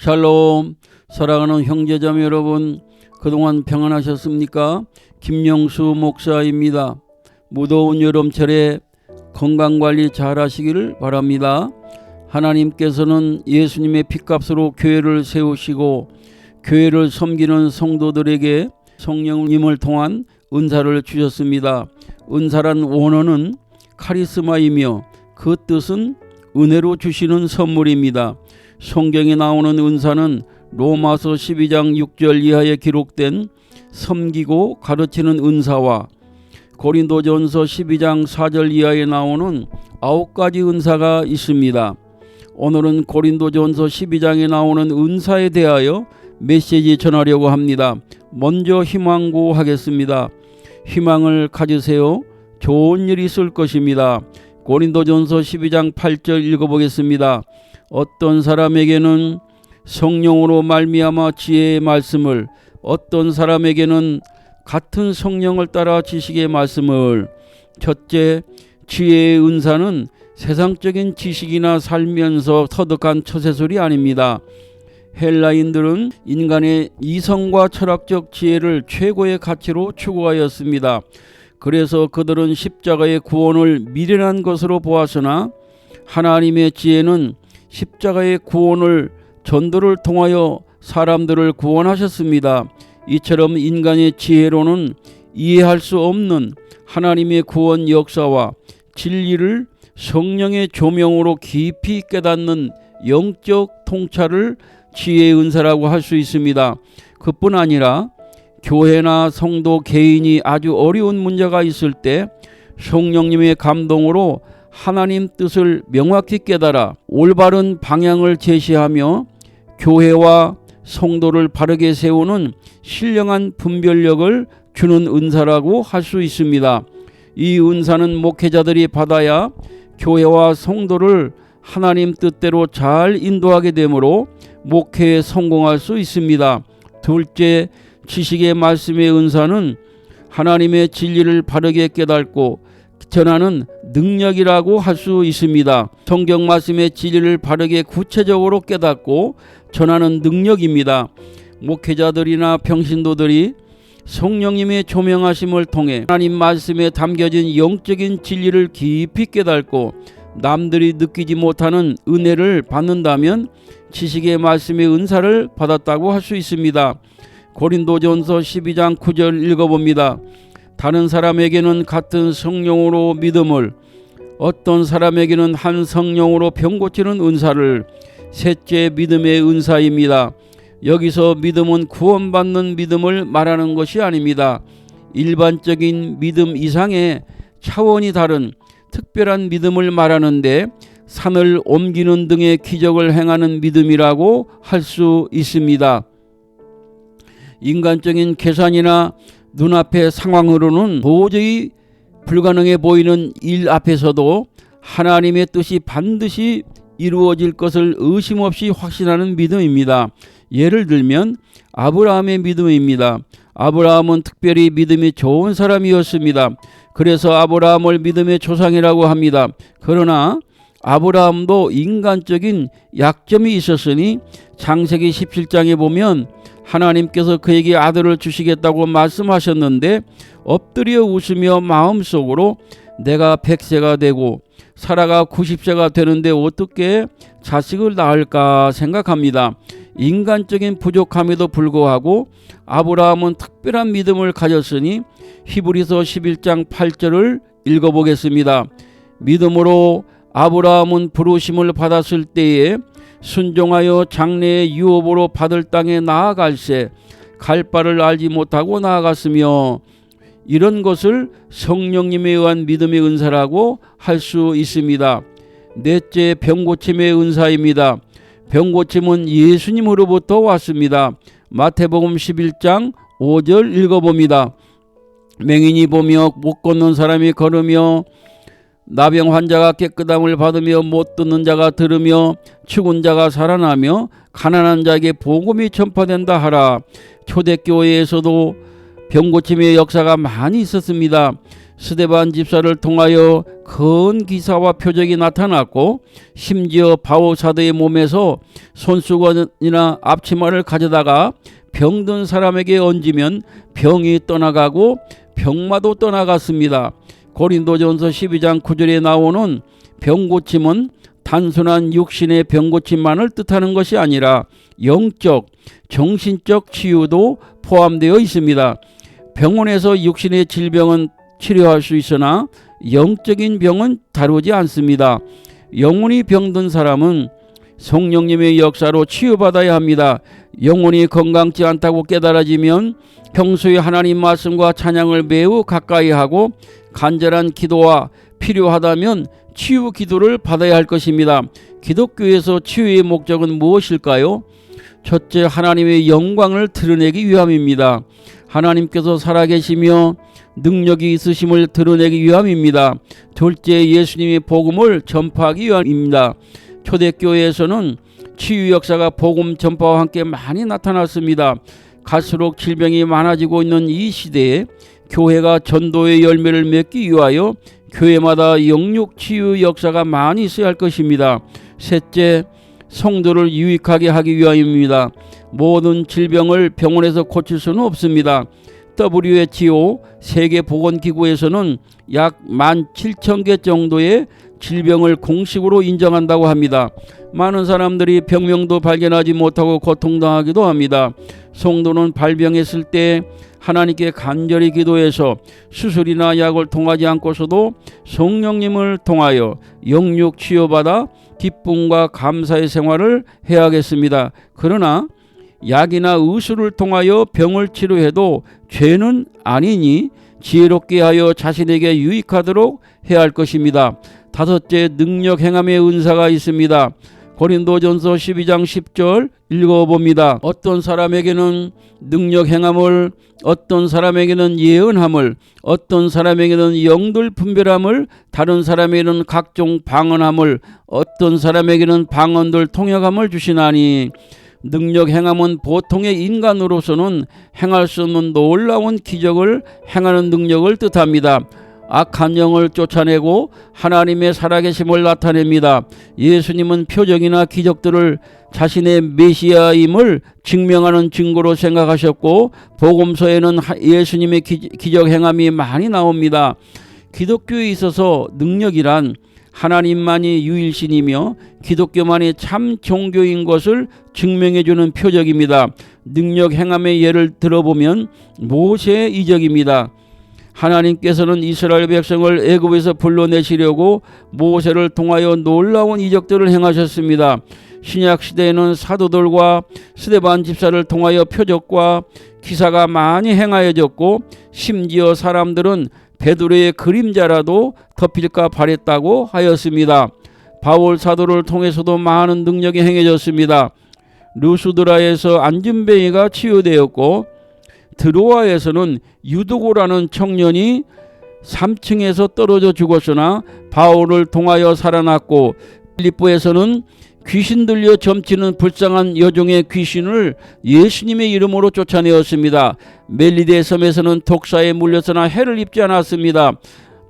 샬롬. 사랑하는 형제자매 여러분, 그동안 평안하셨습니까? 김영수 목사입니다. 무더운 여름철에 건강관리 잘 하시기를 바랍니다. 하나님께서는 예수님의 핏값으로 교회를 세우시고 교회를 섬기는 성도들에게 성령님을 통한 은사를 주셨습니다. 은사란 원어는 카리스마이며 그 뜻은 은혜로 주시는 선물입니다. 성경에 나오는 은사는 로마서 12장 6절 이하에 기록된 섬기고 가르치는 은사와 고린도전서 12장 4절 이하에 나오는 9가지 은사가 있습니다. 오늘은 고린도전서 12장에 나오는 은사에 대하여 메시지 전하려고 합니다. 먼저 희망고 하겠습니다. 희망을 가지세요. 좋은 일이 있을 것입니다. 고린도전서 12장 8절 읽어보겠습니다. 어떤 사람에게는 성령으로 말미암아 지혜의 말씀을, 어떤 사람에게는 같은 성령을 따라 지식의 말씀을. 첫째, 지혜의 은사는 세상적인 지식이나 살면서 터득한 처세술이 아닙니다. 헬라인들은 인간의 이성과 철학적 지혜를 최고의 가치로 추구하였습니다. 그래서 그들은 십자가의 구원을 미련한 것으로 보았으나 하나님의 지혜는 십자가의 구원을 전도를 통하여 사람들을 구원하셨습니다. 이처럼 인간의 지혜로는 이해할 수 없는 하나님의 구원 역사와 진리를 성령의 조명으로 깊이 깨닫는 영적 통찰을 지혜의 은사라고 할 수 있습니다. 그뿐 아니라 교회나 성도 개인이 아주 어려운 문제가 있을 때 성령님의 감동으로 하나님 뜻을 명확히 깨달아 올바른 방향을 제시하며 교회와 성도를 바르게 세우는 신령한 분별력을 주는 은사라고 할 수 있습니다. 이 은사는 목회자들이 받아야 교회와 성도를 하나님 뜻대로 잘 인도하게 되므로 목회에 성공할 수 있습니다. 둘째, 지식의 말씀의 은사는 하나님의 진리를 바르게 깨닫고 전하는 능력이라고 할 수 있습니다. 성경 말씀의 진리를 바르게 구체적으로 깨닫고 전하는 능력입니다. 목회자들이나 평신도들이 성령님의 조명하심을 통해 하나님 말씀에 담겨진 영적인 진리를 깊이 깨닫고 남들이 느끼지 못하는 은혜를 받는다면 지식의 말씀의 은사를 받았다고 할 수 있습니다. 고린도전서 12장 9절 읽어봅니다. 다른 사람에게는 같은 성령으로 믿음을, 어떤 사람에게는 한 성령으로 병 고치는 은사를. 셋째, 믿음의 은사입니다. 여기서 믿음은 구원받는 믿음을 말하는 것이 아닙니다. 일반적인 믿음 이상의 차원이 다른 특별한 믿음을 말하는데 산을 옮기는 등의 기적을 행하는 믿음이라고 할 수 있습니다. 인간적인 계산이나 눈앞의 상황으로는 도저히 불가능해 보이는 일 앞에서도 하나님의 뜻이 반드시 이루어질 것을 의심 없이 확신하는 믿음입니다. 예를 들면 아브라함의 믿음입니다. 아브라함은 특별히 믿음이 좋은 사람이었습니다. 그래서 아브라함을 믿음의 조상이라고 합니다. 그러나 아브라함도 인간적인 약점이 있었으니 창세기 17장에 보면 하나님께서 그에게 아들을 주시겠다고 말씀하셨는데 엎드려 웃으며 마음속으로 내가 100세가 되고 사라가 90세가 되는데 어떻게 자식을 낳을까 생각합니다. 인간적인 부족함에도 불구하고 아브라함은 특별한 믿음을 가졌으니 히브리서 11장 8절을 읽어보겠습니다. 믿음으로 아브라함은 부르심을 받았을 때에 순종하여 장래의 유업으로 받을 땅에 나아갈새 갈 바를 알지 못하고 나아갔으며, 이런 것을 성령님에 의한 믿음의 은사라고 할 수 있습니다. 넷째, 병고침의 은사입니다. 병고침은 예수님으로부터 왔습니다. 마태복음 11장 5절 읽어봅니다. 맹인이 보며 못 걷는 사람이 걸으며 나병 환자가 깨끗함을 받으며 못 듣는 자가 들으며 죽은 자가 살아나며 가난한 자에게 복음이 전파된다 하라. 초대교회에서도 병고침의 역사가 많이 있었습니다. 스데반 집사를 통하여 큰 기사와 표적이 나타났고, 심지어 바오 사도의 몸에서 손수건이나 앞치마를 가져다가 병든 사람에게 얹으면 병이 떠나가고 병마도 떠나갔습니다. 고린도전서 12장 9절에 나오는 병고침은 단순한 육신의 병고침만을 뜻하는 것이 아니라 영적, 정신적 치유도 포함되어 있습니다. 병원에서 육신의 질병은 치료할 수 있으나 영적인 병은 다루지 않습니다. 영혼이 병든 사람은 성령님의 역사로 치유받아야 합니다. 영혼이 건강치 않다고 깨달아지면 평소에 하나님 말씀과 찬양을 매우 가까이 하고 간절한 기도와 필요하다면 치유 기도를 받아야 할 것입니다. 기독교에서 치유의 목적은 무엇일까요? 첫째, 하나님의 영광을 드러내기 위함입니다. 하나님께서 살아계시며 능력이 있으심을 드러내기 위함입니다. 둘째, 예수님의 복음을 전파하기 위함입니다. 초대교회에서는 치유 역사가 복음 전파와 함께 많이 나타났습니다. 갈수록 질병이 많아지고 있는 이 시대에 교회가 전도의 열매를 맺기 위하여 교회마다 영육 치유 역사가 많이 있어야 할 것입니다. 셋째, 성도를 유익하게 하기 위함입니다. 모든 질병을 병원에서 고칠 수는 없습니다. WHO 세계보건기구에서는 약 17,000개 정도의 질병을 공식으로 인정한다고 합니다. 많은 사람들이 병명도 발견하지 못하고 고통당하기도 합니다. 성도는 발병했을 때 하나님께 간절히 기도해서 수술이나 약을 통하지 않고서도 성령님을 통하여 영육 치유받아 기쁨과 감사의 생활을 해야겠습니다. 그러나 약이나 의술을 통하여 병을 치료해도 죄는 아니니 지혜롭게 하여 자신에게 유익하도록 해야 할 것입니다. 다섯째, 능력 행함의 은사가 있습니다. 고린도전서 12장 10절 읽어봅니다. 어떤 사람에게는 능력 행함을, 어떤 사람에게는 예언함을, 어떤 사람에게는 영들 분별함을, 다른 사람에게는 각종 방언함을, 어떤 사람에게는 방언들 통역함을 주시나니, 능력 행함은 보통의 인간으로서는 행할 수 없는 놀라운 기적을 행하는 능력을 뜻합니다. 악한 영을 쫓아내고 하나님의 살아계심을 나타냅니다. 예수님은 표적이나 기적들을 자신의 메시아임을 증명하는 증거로 생각하셨고, 복음서에는 예수님의 기적 행함이 많이 나옵니다. 기독교에 있어서 능력이란 하나님만이 유일신이며 기독교만이 참 종교인 것을 증명해주는 표적입니다. 능력 행함의 예를 들어보면 모세의 이적입니다. 하나님께서는 이스라엘 백성을 애굽에서 불러내시려고 모세를 통하여 놀라운 이적들을 행하셨습니다. 신약 시대에는 사도들과 스데반 집사를 통하여 표적과 기사가 많이 행하여졌고, 심지어 사람들은 베드로의 그림자라도 덮일까 바랬다고 하였습니다. 바울 사도를 통해서도 많은 능력이 행해졌습니다. 루스드라에서 안진뱅이가 치유되었고, 드로아에서는 유두고라는 청년이 3층에서 떨어져 죽었으나 바울을 통하여 살아났고, 필리포에서는 귀신 들려 점치는 불쌍한 여종의 귀신을 예수님의 이름으로 쫓아내었습니다. 멜리데 섬에서는 독사에 물렸으나 해를 입지 않았습니다.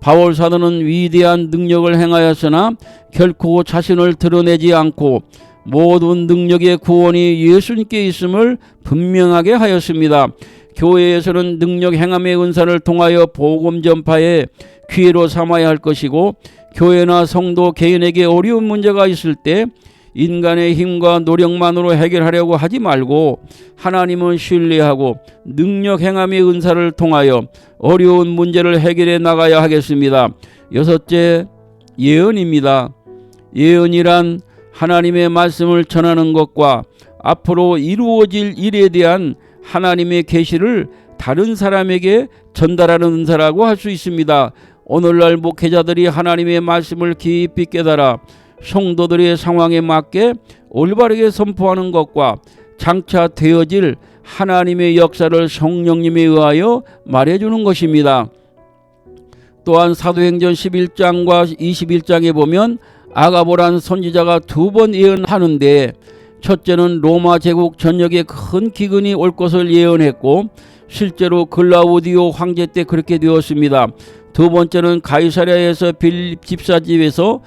바울 사도는 위대한 능력을 행하였으나 결코 자신을 드러내지 않고 모든 능력의 구원이 예수님께 있음을 분명하게 하였습니다. 교회에서는 능력 행함의 은사를 통하여 복음 전파에 기회로 삼아야 할 것이고, 교회나 성도 개인에게 어려운 문제가 있을 때 인간의 힘과 노력만으로 해결하려고 하지 말고 하나님을 신뢰하고 능력 행함의 은사를 통하여 어려운 문제를 해결해 나가야 하겠습니다. 여섯째, 예언입니다. 예언이란 하나님의 말씀을 전하는 것과 앞으로 이루어질 일에 대한 하나님의 계시를 다른 사람에게 전달하는 은사라고 할 수 있습니다. 오늘날 목회자들이 하나님의 말씀을 깊이 깨달아 성도들의 상황에 맞게 올바르게 선포하는 것과 장차 되어질 하나님의 역사를 성령님에 의하여 말해주는 것입니다. 또한 사도행전 11장과 21장에 보면 아가보란 선지자가 2번 예언하는데, 첫째는 로마 제국 전역에 큰 기근이 올 것을 예언했고, 실제로 글라우디오 황제 때 그렇게 되었습니다. 두 번째는 가이사랴에서 빌립 집사 집에서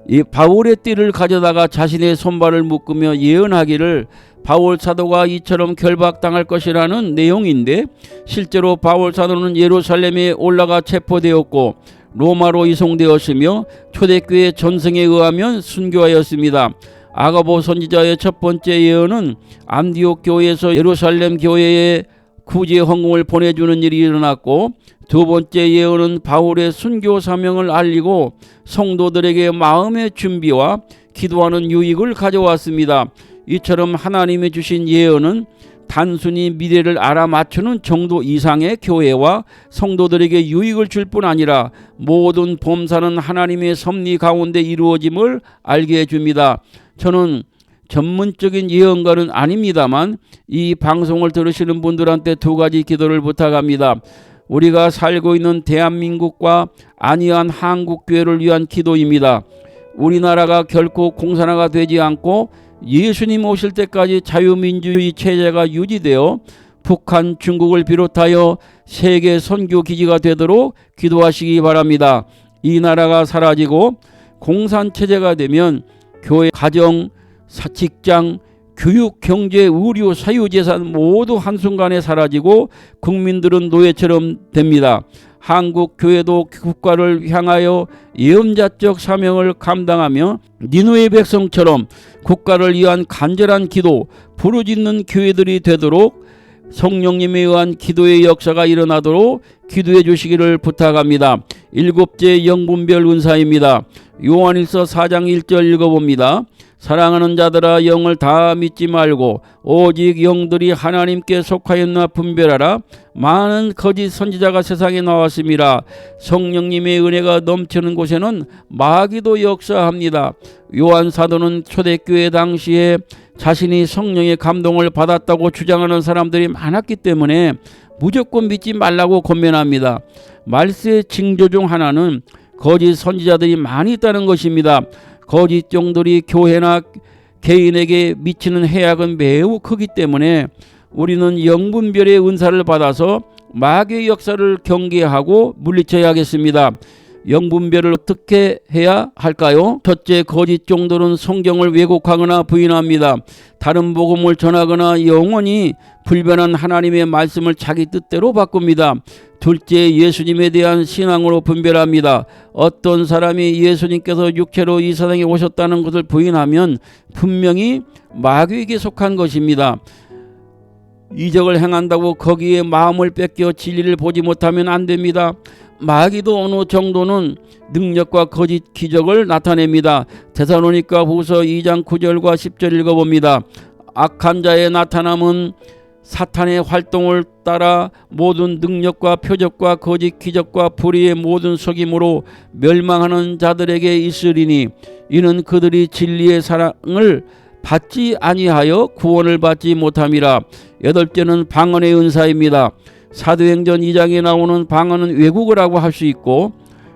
이 바울의 띠를 가져다가 자신의 손발을 묶으며 예언하기를 바울 사도가 이처럼 결박당할 것이라는 내용인데, 실제로 바울 사도는 예루살렘에 올라가 체포되었고 로마로 이송되었으며 초대교회 전승에 의하면 순교하였습니다. 아가보 선지자의 첫 번째 예언은 안디옥 교회에서 예루살렘 교회에 구제 헌금을 보내주는 일이 일어났고, 두 번째 예언은 바울의 순교 사명을 알리고 성도들에게 마음의 준비와 기도하는 유익을 가져왔습니다. 이처럼 하나님이 주신 예언은 단순히 미래를 알아맞추는 정도 이상의 교회와 성도들에게 유익을 줄 뿐 아니라 모든 범사는 하나님의 섭리 가운데 이루어짐을 알게 해줍니다. 저는 전문적인 예언가는 아닙니다만 이 방송을 들으시는 분들한테 두 가지 기도를 부탁합니다. 우리가 살고 있는 대한민국과 안이한 한국교회를 위한 기도입니다. 우리나라가 결코 공산화가 되지 않고 예수님 오실 때까지 자유민주주의 체제가 유지되어 북한, 중국을 비롯하여 세계 선교 기지가 되도록 기도하시기 바랍니다. 이 나라가 사라지고 공산체제가 되면 교회, 가정, 직장, 교육, 경제, 의료, 사유재산 모두 한순간에 사라지고 국민들은 노예처럼 됩니다. 한국 교회도 국가를 향하여 예언자적 사명을 감당하며 니느웨 백성처럼 국가를 위한 간절한 기도, 부르짖는 교회들이 되도록 성령님에 의한 기도의 역사가 일어나도록 기도해 주시기를 부탁합니다. 일곱째 영분별 은사입니다. 요한일서 4장 1절 읽어봅니다. 사랑하는 자들아, 영을 다 믿지 말고 오직 영들이 하나님께 속하였나 분별하라. 많은 거짓 선지자가 세상에 나왔습니다. 성령님의 은혜가 넘치는 곳에는 마귀도 역사합니다. 요한 사도는 초대교회 당시에 자신이 성령의 감동을 받았다고 주장하는 사람들이 많았기 때문에 무조건 믿지 말라고 권면합니다. 말세의 징조 중 하나는 거짓 선지자들이 많이 있다는 것입니다. 거짓 종들이 교회나 개인에게 미치는 해악은 매우 크기 때문에 우리는 영분별의 은사를 받아서 마귀의 역사를 경계하고 물리쳐야겠습니다. 영분별을 어떻게 해야 할까요? 첫째, 거짓 종들은 성경을 왜곡하거나 부인합니다. 다른 복음을 전하거나 영원히 불변한 하나님의 말씀을 자기 뜻대로 바꿉니다. 둘째, 예수님에 대한 신앙으로 분별합니다. 어떤 사람이 예수님께서 육체로 이 세상에 오셨다는 것을 부인하면 분명히 마귀에게 속한 것입니다. 이적을 행한다고 거기에 마음을 뺏겨 진리를 보지 못하면 안 됩니다. 마귀도 어느 정도는 능력과 거짓 기적을 나타냅니다. 데살로니가 후서 2장 9절과 10절 읽어봅니다. 악한 자의 나타남은 사탄의 활동을 따라 모든 능력과 표적과 거짓 기적과 불의의 모든 속임으로 멸망하는 자들에게 있으리니 이는 그들이 진리의 사랑을 받지 아니하여 구원을 받지 못함이라. 여덟째는 방언의 은사입니다. 사도행전 2장에 나오는 방언은 외국어라고 할 수 있고,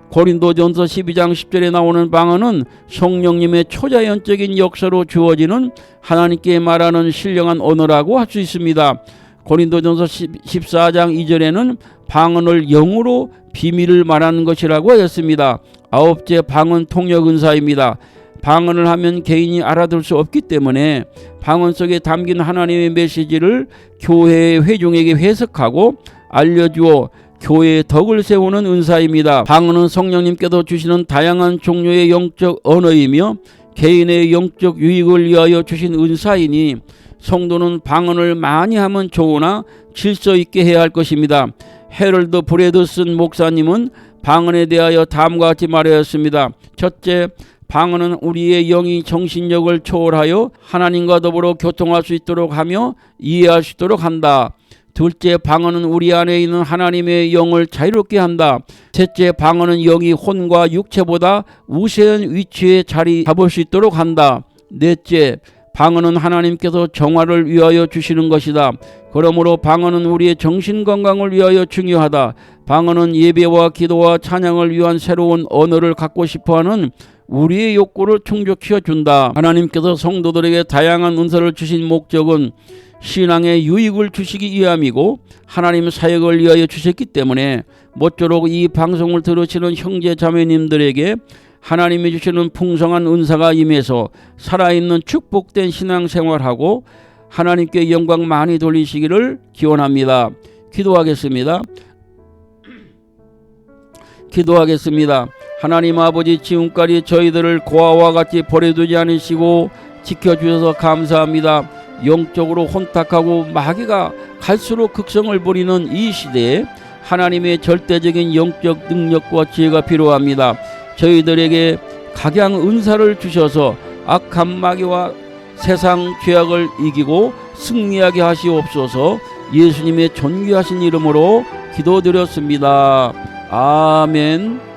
고린도전서 12장 10절에 나오는 방언은 성령님의 초자연적인 역사로 주어지는 하나님께 말하는 신령한 언어라고 할 수 있습니다. 고린도전서 14장 2절에는 방언을 영으로 비밀을 말하는 것이라고 하였습니다. 아홉째, 방언 통역 은사입니다. 방언을 하면 개인이 알아들 수 없기 때문에 방언 속에 담긴 하나님의 메시지를 교회의 회중에게 해석하고 알려주어 교회의 덕을 세우는 은사입니다. 방언은 성령님께서 주시는 다양한 종류의 영적 언어이며 개인의 영적 유익을 위하여 주신 은사이니 성도는 방언을 많이 하면 좋으나 질서 있게 해야 할 것입니다. 헤럴드 브래드슨 목사님은 방언에 대하여 다음과 같이 말하였습니다. 첫째, 방언은 우리의 영이 정신력을 초월하여 하나님과 더불어 교통할 수 있도록 하며 이해할 수 있도록 한다. 둘째, 방언은 우리 안에 있는 하나님의 영을 자유롭게 한다. 셋째, 방언은 영이 혼과 육체보다 우세한 위치에 자리 잡을 수 있도록 한다. 넷째, 방언은 하나님께서 정화를 위하여 주시는 것이다. 그러므로 방언은 우리의 정신건강을 위하여 중요하다. 방언은 예배와 기도와 찬양을 위한 새로운 언어를 갖고 싶어하는 우리의 욕구를 충족시켜 준다. 하나님께서 성도들에게 다양한 은사를 주신 목적은 신앙의 유익을 주시기 위함이고 하나님 사역을 위하여 주셨기 때문에 모쪼록 이 방송을 들으시는 형제 자매님들에게 하나님이 주시는 풍성한 은사가 임해서 살아있는 축복된 신앙생활하고 하나님께 영광 많이 돌리시기를 기원합니다. 기도하겠습니다. 하나님 아버지, 지금까지 저희들을 고아와 같이 버려두지 않으시고 지켜주셔서 감사합니다. 영적으로 혼탁하고 마귀가 갈수록 극성을 부리는 이 시대에 하나님의 절대적인 영적 능력과 지혜가 필요합니다. 저희들에게 각양 은사를 주셔서 악한 마귀와 세상 죄악을 이기고 승리하게 하시옵소서. 예수님의 존귀하신 이름으로 기도드렸습니다. 아멘.